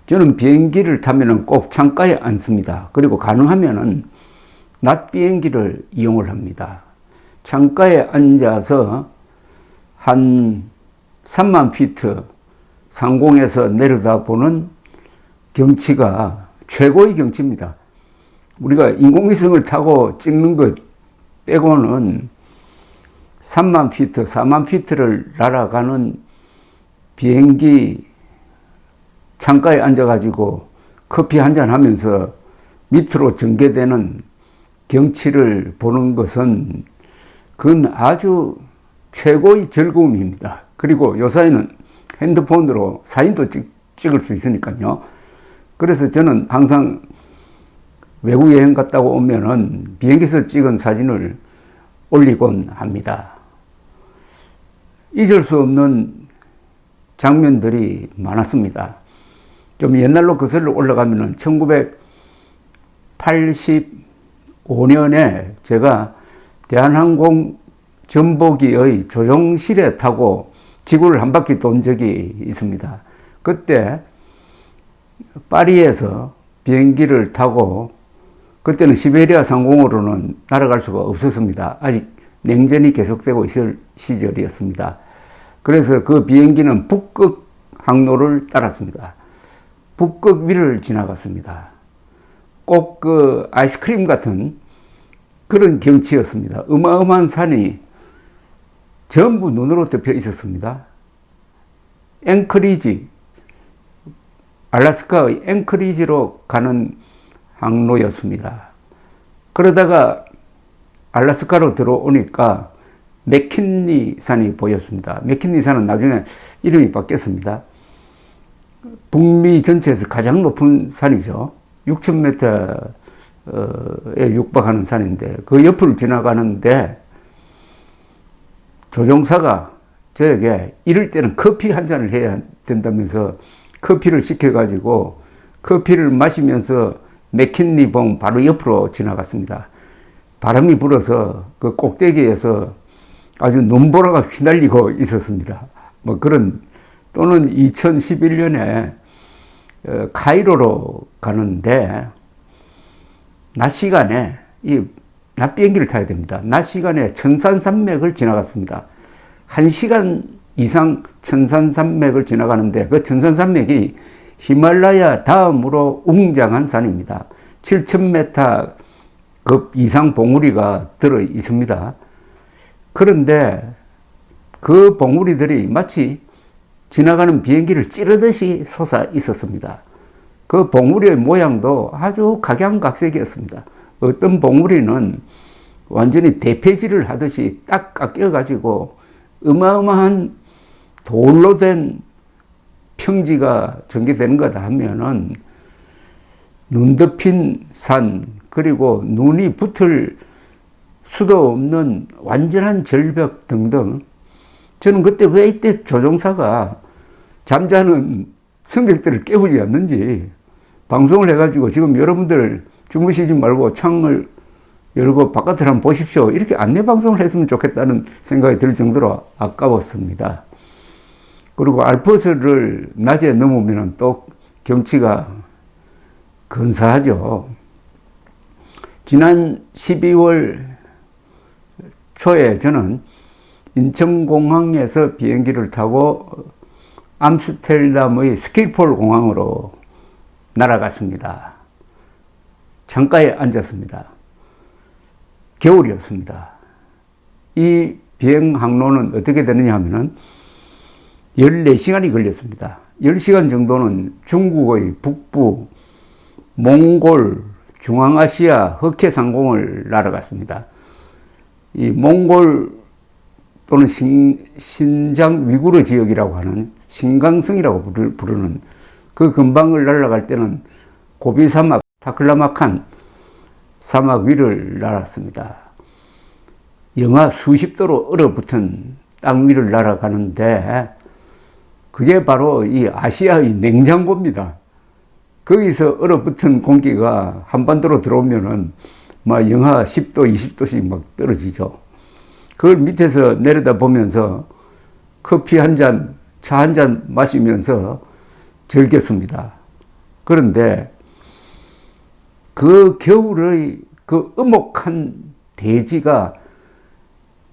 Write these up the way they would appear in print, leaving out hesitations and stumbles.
저는 비행기를 타면은 꼭 창가에 앉습니다. 그리고 가능하면은 낮 비행기를 이용을 합니다. 창가에 앉아서 한 3만 피트 상공에서 내려다보는 경치가 최고의 경치입니다. 우리가 인공위성을 타고 찍는 것 빼고는 3만 피트, 4만 피트를 날아가는 비행기 창가에 앉아가지고 커피 한잔 하면서 밑으로 전개되는 경치를 보는 것은 그건 아주 최고의 즐거움입니다. 그리고 요새는 핸드폰으로 사진도 찍을 수 있으니까요. 그래서 저는 항상 외국 여행 갔다 오면은 비행기에서 찍은 사진을 올리곤 합니다. 잊을 수 없는 장면들이 많았습니다. 좀 옛날로 거슬러 올라가면은 1985년에 제가 대한항공 전보기의 조종실에 타고 지구를 한 바퀴 돈 적이 있습니다. 그때 파리에서 비행기를 타고, 그때는 시베리아 상공으로는 날아갈 수가 없었습니다. 아직 냉전이 계속되고 있을 시절이었습니다. 그래서 그 비행기는 북극 항로를 따랐습니다. 북극 위를 지나갔습니다. 꼭 그 아이스크림 같은 그런 경치였습니다. 어마어마한 산이 전부 눈으로 덮여 있었습니다. 앵커리지, 알래스카의 앵커리지로 가는 항로였습니다. 그러다가 알래스카로 들어오니까 맥킨리 산이 보였습니다. 맥킨리 산은 나중에 이름이 바뀌었습니다. 북미 전체에서 가장 높은 산이죠. 6,000m에 육박하는 산인데, 그 옆을 지나가는데 조종사가 저에게 이럴 때는 커피 한 잔을 해야 된다면서 커피를 시켜가지고 커피를 마시면서 맥킨리 봉 바로 옆으로 지나갔습니다. 바람이 불어서 그 꼭대기에서 아주 눈보라가 휘날리고 있었습니다. 뭐 그런, 또는 2011년에 카이로로 가는데 낮 시간에 낮 비행기를 타야 됩니다. 낮 시간에 천산산맥을 지나갔습니다. 1시간 이상 천산산맥을 지나가는데 그 천산산맥이 히말라야 다음으로 웅장한 산입니다. 7,000m 급 이상 봉우리가 들어 있습니다. 그런데 그 봉우리들이 마치 지나가는 비행기를 찌르듯이 솟아 있었습니다. 그 봉우리의 모양도 아주 각양각색이었습니다. 어떤 봉우리는 완전히 대패질을 하듯이 딱 깎여가지고 어마어마한 돌로 된 평지가 전개되는 거다 하면은 눈 덮인 산, 그리고 눈이 붙을 수도 없는 완전한 절벽 등등. 저는 그때 왜 이때 조종사가 잠자는 승객들을 깨우지 않는지 방송을 해가지고 지금 여러분들 주무시지 말고 창을 열고 바깥을 한번 보십시오, 이렇게 안내 방송을 했으면 좋겠다는 생각이 들 정도로 아까웠습니다. 그리고 알프스를 낮에 넘으면 또 경치가 근사하죠. 지난 12월 초에 저는 인천공항에서 비행기를 타고 암스테르담의 스킬폴 공항으로 날아갔습니다. 창가에 앉았습니다. 겨울이었습니다. 이 비행 항로는 어떻게 되느냐 하면은 14시간이 걸렸습니다. 10시간 정도는 중국의 북부, 몽골, 중앙아시아 흑해 상공을 날아갔습니다. 이 몽골 또는 신장 위구르 지역이라고 하는 신강성이라고 부르는 그 근방을 날아갈 때는 고비 사막, 타클라마칸 사막 위를 날았습니다. 영하 수십 도로 얼어붙은 땅 위를 날아가는데 그게 바로 이 아시아의 냉장고입니다. 거기서 얼어붙은 공기가 한반도로 들어오면은 막 영하 10도, 20도씩 막 떨어지죠. 그걸 밑에서 내려다 보면서 커피 한 잔, 차 한 잔 마시면서 즐겼습니다. 그런데 그 겨울의 그 음혹한 대지가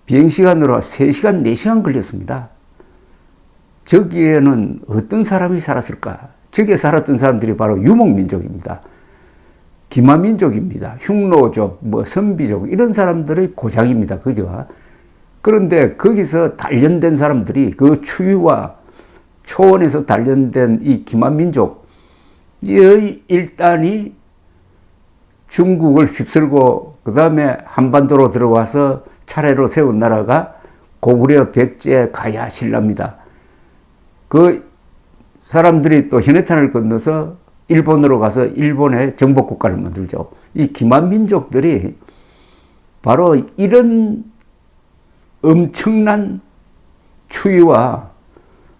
비행시간으로 3시간, 4시간 걸렸습니다. 저기에는 어떤 사람이 살았을까? 저기에 살았던 사람들이 바로 유목민족입니다. 기마민족입니다. 흉노족, 선비족 이런 사람들의 고장입니다. 거기가. 그런데 거기서 단련된 사람들이 그 추위와 초원에서 단련된 이 기마민족의 일단이 중국을 휩쓸고 그 다음에 한반도로 들어와서 차례로 세운 나라가 고구려, 백제, 가야, 신라입니다. 그 사람들이 또 현해탄을 건너서 일본으로 가서 일본의 정복국가를 만들죠. 이 기만민족들이 바로 이런 엄청난 추위와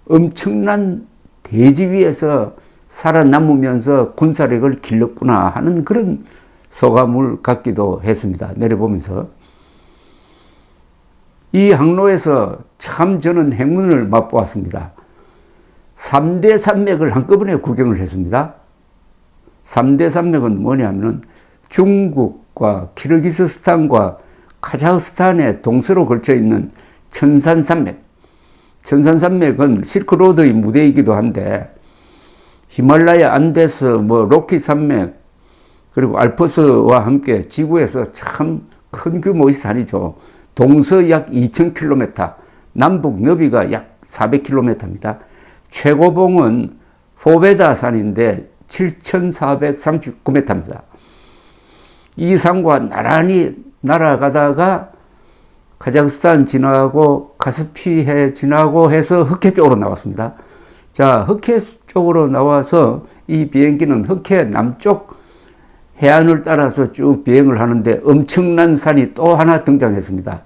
엄청난 대지 위에서 살아남으면서 군사력을 길렀구나 하는 그런 소감을 갖기도 했습니다. 내려보면서. 이 항로에서 참 저는 행운을 맛보았습니다. 3대 산맥을 한꺼번에 구경을 했습니다. 3대 산맥은 뭐냐면 중국과 키르기스스탄과 카자흐스탄의 동서로 걸쳐 있는 천산산맥. 천산산맥은 실크로드의 무대이기도 한데 히말라야, 안데스, 로키 산맥 그리고 알프스와 함께 지구에서 참 큰 규모의 산이죠. 동서 약 2000km, 남북 너비가 약 400km입니다. 최고봉은 포베다 산인데 7439m입니다. 이 산과 나란히 날아가다가 카자흐스탄 지나고 카스피해 지나고 해서 흑해 쪽으로 나왔습니다. 자, 흑해 쪽으로 나와서 이 비행기는 흑해 남쪽 해안을 따라서 쭉 비행을 하는데 엄청난 산이 또 하나 등장했습니다.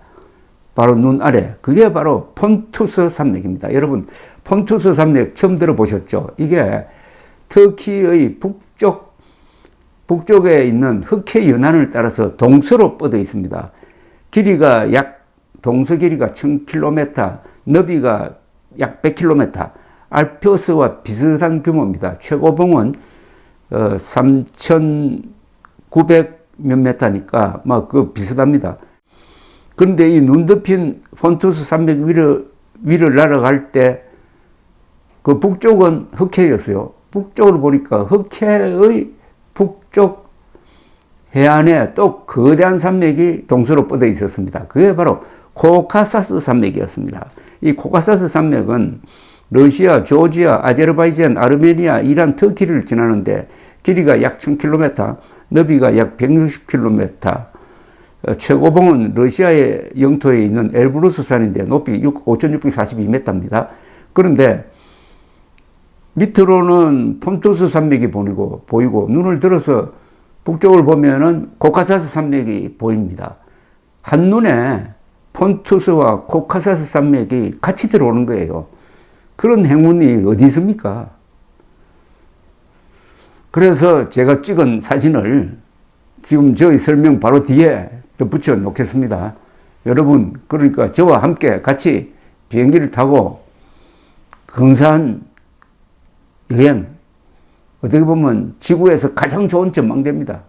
바로 눈 아래. 그게 바로 폰투스 산맥입니다. 여러분, 폰투스 산맥 처음 들어보셨죠? 이게 터키의 북쪽에 있는 흑해 연안을 따라서 동서로 뻗어 있습니다. 길이가 동서 길이가 1000km, 너비가 약 100km, 알프스와 비슷한 규모입니다. 최고봉은 3,900 몇 메타니까 그 비슷합니다. 그런데 이 눈 덮인 폰투스 산맥 위를 날아갈 때 그 북쪽은 흑해였어요. 북쪽으로 보니까 흑해의 북쪽 해안에 또 거대한 산맥이 동서로 뻗어 있었습니다. 그게 바로 코카사스 산맥이었습니다. 이 코카사스 산맥은 러시아, 조지아, 아제르바이잔, 아르메니아, 이란, 터키를 지나는데 길이가 약 1000km, 너비가 약 160km, 최고봉은 러시아의 영토에 있는 엘브루스 산인데 높이 5642m입니다. 그런데 밑으로는 폰투스 산맥이 보이고 눈을 들어서 북쪽을 보면은 코카사스 산맥이 보입니다. 한눈에 폰투스와 코카사스 산맥이 같이 들어오는 거예요. 그런 행운이 어디 있습니까? 그래서 제가 찍은 사진을 지금 저희 설명 바로 뒤에 덧붙여 놓겠습니다. 여러분, 그러니까 저와 함께 같이 비행기를 타고 근사한 여행, 어떻게 보면 지구에서 가장 좋은 전망대입니다.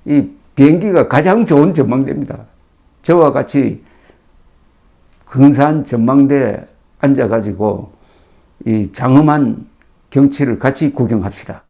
이 비행기가 가장 좋은 전망대입니다. 저와 같이 근사한 전망대에 앉아가지고 이 장엄한 경치를 같이 구경합시다.